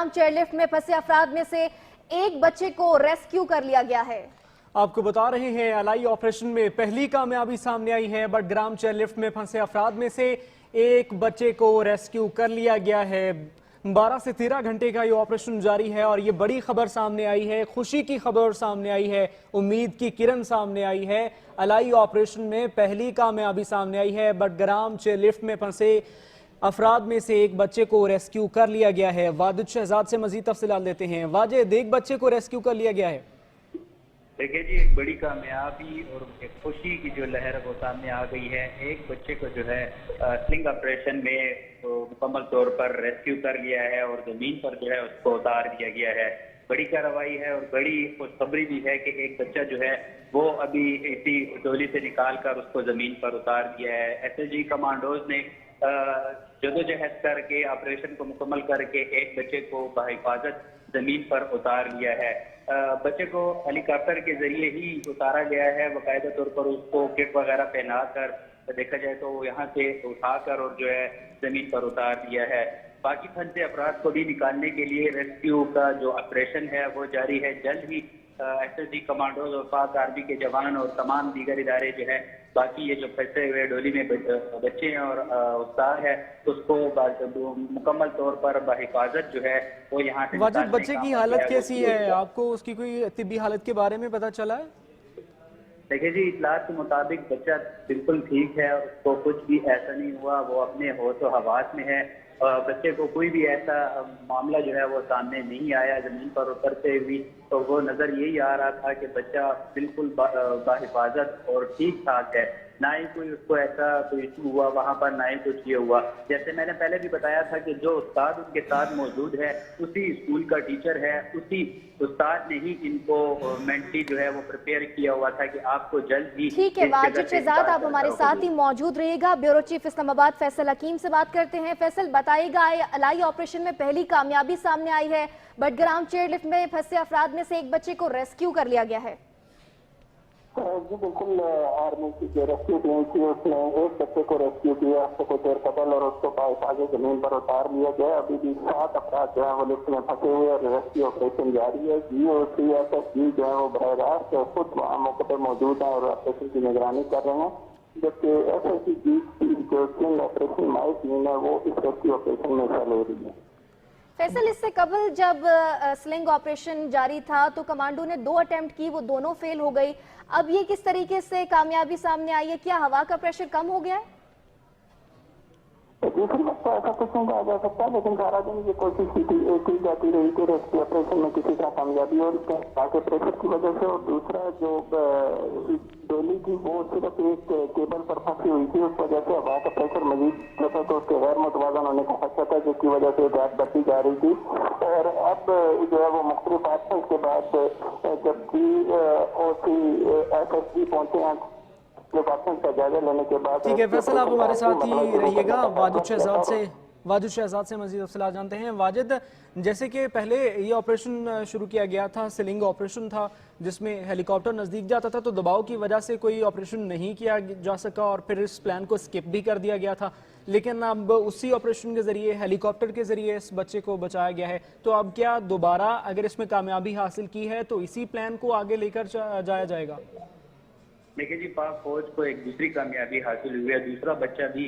Budgam chairlift में फंसे अफराद में से एक बच्चे को रेस्क्यू कर लिया गया है। आपको बता रहे हैं अलाई ऑपरेशन में पहली कामयाबी सामने आई है। बडग्राम चेयरलिफ्ट में फंसे अफराद में से एक बच्चे को रेस्क्यू कर लिया गया है। 12 से 13 घंटे का ये ऑपरेशन जारी है और ये बड़ी खबर सामने आई है, खुशी की खबर सामने आई है, उम्मीद की किरण सामने आई है। अलाई ऑपरेशन में पहली कामयाबी सामने आई है। बडग्राम चेयरलिफ्ट में फंसे अफराद में से एक बच्चे को रेस्क्यू कर लिया गया है। वाजिद शहजाद से मजीद तफसीलात लेते हैं। वाजिद, एक बच्चे को रेस्क्यू कर लिया गया है। देखिए जी, एक बड़ी कामयाबी और एक खुशी की जो लहर वो सामने आ गई है। एक बच्चे को जो है स्लिंग ऑपरेशन में मुकम्मल तौर पर रेस्क्यू कर लिया है और जमीन पर जो है उसको उतार दिया गया है। बड़ी कार्रवाई है और बड़ी खुशखबरी भी है कि एक बच्चा जो है वो अभी इसी डोली से निकाल कर उसको जमीन पर उतार दिया है। एसएसजी कमांडोज ने जदोजहद करके ऑपरेशन को मुकम्मल करके एक बच्चे को बहिफाजत जमीन पर उतार लिया है। बच्चे को हेलीकॉप्टर के जरिए ही उतारा गया है। बाकायदा तौर पर उसको किट वगैरह पहना कर देखा जाए तो यहाँ से उठाकर और जो है जमीन पर उतार दिया है। बाकी फंसे अफराद को भी निकालने के लिए रेस्क्यू का जो ऑपरेशन है वो जारी है। जल्द ही एसएसजी कमांडोज और पाक आर्मी के जवान और तमाम दीगर इदारे जो है बाकी ये जो फंसे हुए डोली में बच्चे हैं और उस्ताद है उसको मुकम्मल तौर पर बहिफाजत जो है वो यहाँ से। वाजिद, बच्चे की हालत कैसी है? आपको उसकी कोई तिब्बी हालत के बारे में पता चला है? देखिए जी, इतलात के मुताबिक बच्चा बिल्कुल ठीक है, उसको कुछ भी ऐसा नहीं हुआ, वो अपने होश और हवास में है। बच्चे को कोई भी ऐसा मामला जो है वो सामने नहीं आया। जमीन पर उतरते हुए तो वो नजर यही आ रहा था कि बच्चा बिल्कुल बाहिफाजत और ठीक ठाक है। ना ही कोई उसको ऐसा कोई इशू हुआ वहाँ पर, ना ही कुछ ये हुआ। जैसे मैंने पहले भी बताया था कि जो उस्ताद उनके साथ मौजूद है उसी स्कूल का टीचर है, उसी उस्ताद ने ही इनको मेंटली जो है वो प्रिपेयर किया हुआ था कि आपको जल्द ही। ठीक है वाजिद शहजाद, आप हमारे साथ ही मौजूद रहिएगा। ब्यूरो चीफ इस्लामाबाद फैसल हकीम से बात करते हैं। फैसल, बताइएगा, अलाई ऑपरेशन में पहली कामयाबी सामने आई है। बडग्राम चेयरलिफ्ट में फंसे अफराद में से एक बच्चे को रेस्क्यू कर लिया गया है। जी बिल्कुल, आर्मी की जो रेस्क्यू टीम थी उसने एक बच्चे को रेस्क्यू किया, उसको देर कतल और उसको बाहिफाजत जमीन पर उतार लिया गया। अभी भी 7 अफराद जो है वो लिफ्ट में फंसे हुए और रेस्क्यू ऑपरेशन जारी है। GOCSSG जो है वो बरह रास्त खुद वहाँ मौके पर मौजूद है और ऑपरेशन की निगरानी कर रहे हैं, जबकि SSG की जो स्लिंग ऑपरेशन माई टीम है वो इस रेस्क्यू ऑपरेशन में हिस्सा ले रही है। फैसल, इससे कबल जब स्लिंग ऑपरेशन जारी था तो कमांडो ने 2 अटेम्प्ट की, वो दोनों फेल हो गई। अब ये किस तरीके से कामयाबी सामने आई है? क्या हवा का प्रेशर कम हो गया है? दूसरी बात तो ऐसा कुछ नहीं कहा जा सकता, लेकिन सारा दिन ये कोशिश की जाती रही कि रेस्क्यू ऑपरेशन में किसी का कामयाबी और के प्रेशर की वजह से। और दूसरा जो डोली थी वो सिर्फ एक केबल पर फंसी हुई थी, उस वजह से हवा का प्रेशर मजीद था तो उसके गैर मुतवाज़न होने का खतरा था, जिसकी वजह से गैस बढ़ती जा रही थी। और अब जो है वो मुख्तलिफ हादसों के बाद जब GOCSSG पहुंचे हैं का जायजा लेने के बाद। ठीक है फैसल, आप हमारे साथ ही रहिएगा। वाजिद शहजाद से मजीद तफसीलात जानते हैं। वाजिद, जैसे कि पहले ये ऑपरेशन शुरू किया गया था, स्लिंग ऑपरेशन था जिसमें हेलीकॉप्टर नज़दीक जाता था तो दबाव की वजह से कोई ऑपरेशन नहीं किया जा सका और फिर इस प्लान को स्किप भी कर दिया गया था। लेकिन अब उसी ऑपरेशन के जरिए, हेलीकॉप्टर के जरिए इस बच्चे को बचाया गया है। तो अब क्या दोबारा अगर इसमें कामयाबी हासिल की है तो इसी प्लान को आगे लेकर जाया जाएगा? देखिए जी, पाक फौज को एक दूसरी कामयाबी हासिल हुई है। दूसरा बच्चा भी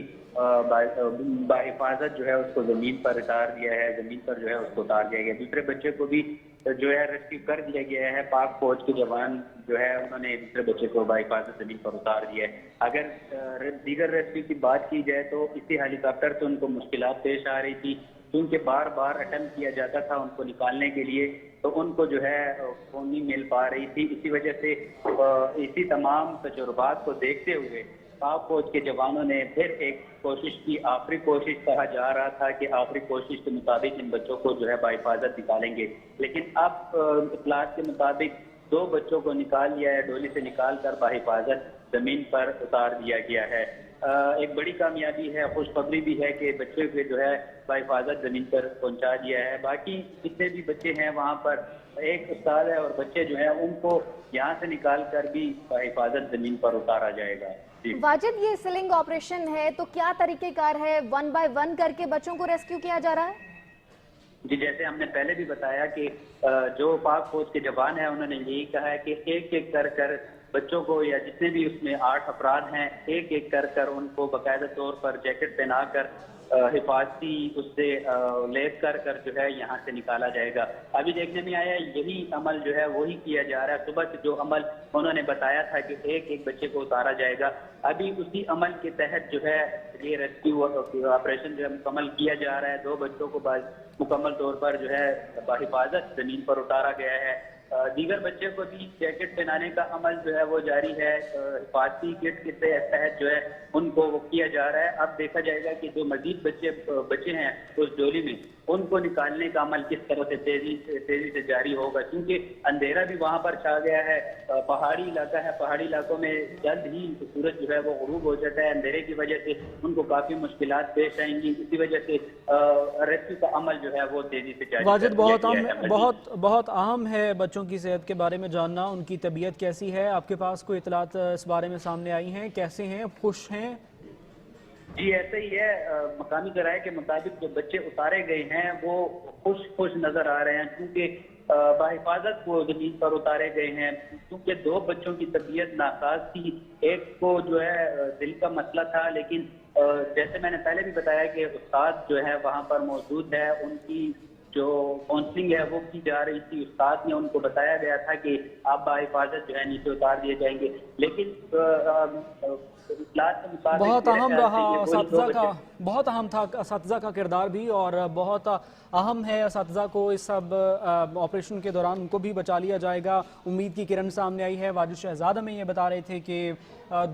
बाहिफाजत जो है उसको जमीन पर उतार दिया है, जमीन पर जो है उसको उतार दिया गया। दूसरे बच्चे को भी जो है रेस्क्यू कर दिया गया है। पाक फौज के जवान जो है उन्होंने दूसरे बच्चे को बाहिफाजत जमीन पर उतार दिया है। अगर दीगर रेस्क्यू की बात की जाए तो इसी हेलीकॉप्टर से उनको मुश्किलात पेश आ रही थी, क्योंकि बार बार अटेम्प्ट किया जाता था उनको निकालने के लिए, तो उनको जो है फोन नहीं मिल पा रही थी। इसी वजह से इसी तमाम तजुर्बात को देखते हुए पाक फौज के जवानों ने फिर एक कोशिश की। आखिरी कोशिश कहा जा रहा था कि आखिरी कोशिश के मुताबिक इन बच्चों को जो है बाहिफाजत निकालेंगे, लेकिन अब इतलात के मुताबिक 2 बच्चों को निकाल लिया है, डोली से निकाल कर बाहिफाजत जमीन पर उतार दिया गया है। एक बड़ी कामयाबी है, खुशखबरी भी है कि बच्चे को जो है बाहिफाजत जमीन पर पहुंचा दिया है। बाकी जितने भी बच्चे हैं वहाँ पर एक उस्ताद है और बच्चे जो हैं उनको यहाँ से निकाल कर भी बाहिफाजत जमीन पर उतारा जाएगा। वाजिद, ये स्लिंग ऑपरेशन है तो क्या तरीकेकार है? 1 बाय 1 करके बच्चों को रेस्क्यू किया जा रहा है? जी, जैसे हमने पहले भी बताया कि जो पाक फौज के जवान हैं उन्होंने यही कहा है कि एक एक कर बच्चों को, या जितने भी उसमें 8 अफराद हैं, एक एक कर उनको बाकायदा तौर पर जैकेट पहनाकर हिफाजती उससे लैस कर जो है यहाँ से निकाला जाएगा। अभी देखने में आया यही अमल जो है वही किया जा रहा है। सुबह से जो अमल उन्होंने बताया था कि एक एक बच्चे को उतारा जाएगा, अभी उसी अमल के तहत जो है ये रेस्क्यू ऑपरेशन जो है मुकम्मल किया जा रहा है। 2 बच्चों को मुकम्मल तौर पर जो है बाहिफाजत जमीन पर उतारा गया है। दीगर बच्चे को भी जैकेट पहनाने का अमल जो है वो जारी है। हिफाजती किट के तहत जो है उनको वो किया जा रहा है। अब देखा जाएगा कि जो मजीद बच्चे हैं उस डोली में, उनको निकालने का अमल किस तरह से तेजी से जारी होगा, क्योंकि अंधेरा भी वहां पर छा गया है। पहाड़ी इलाका है, पहाड़ी इलाकों में जल्द ही सूरज जो है वो गुरूब हो जाता है। अंधेरे की वजह से उनको काफी मुश्किलात पेश आएंगी। इसी वजह से रेस्क्यू का अमल जो है वो तेजी से जारी वाजिद, है। बहुत अहम है बच्चों की सेहत के बारे में जानना, उनकी तबीयत कैसी है? आपके पास कोई इतलात इस बारे में सामने आई हैं? कैसे हैं? खुश हैं? जी, ऐसे ही है। मकामी ज़राए के मुताबिक जो बच्चे उतारे गए हैं वो खुश नजर आ रहे हैं, क्योंकि बाहिफाजत वो जमीन पर उतारे गए हैं। क्योंकि 2 बच्चों की तबीयत नासाज थी, एक को जो है दिल का मसला था, लेकिन जैसे मैंने पहले भी बताया कि उस्ताद जो है वहाँ पर मौजूद है, उनकी जो काउंसलिंग है वो की जा रही थी। उस्ताद ने उनको बताया गया था कि आप बाहिफाजत जो है नीचे उतार दिए जाएंगे, लेकिन बहुत अहम रहा असातिज़ा का, बहुत अहम था असातिज़ा का किरदार भी, और बहुत अहम है असातिज़ा को इस सब ऑपरेशन के दौरान उनको भी बचा लिया जाएगा। उम्मीद की किरण सामने आई है। वाजिद शहजाद हमें ये बता रहे थे कि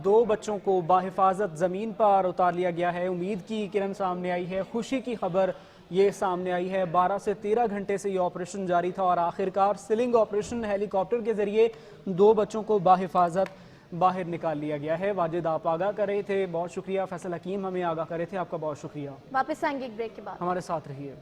2 बच्चों को बाहिफाजत ज़मीन पर उतार लिया गया है। उम्मीद की किरण सामने आई है, खुशी की खबर ये सामने आई है। 12 से 13 घंटे से ये ऑपरेशन जारी था और आखिरकार स्लिंग ऑपरेशन हेलीकॉप्टर के जरिए 2 बच्चों को बाहिफाजत बाहर निकाल लिया गया है। वाजिद, आप आगाह कर रहे थे, बहुत शुक्रिया। फैसल हकीम हमें आगाह कर रहे थे, आपका बहुत शुक्रिया। वापस आएंगे एक ब्रेक के बाद, हमारे साथ रहिए।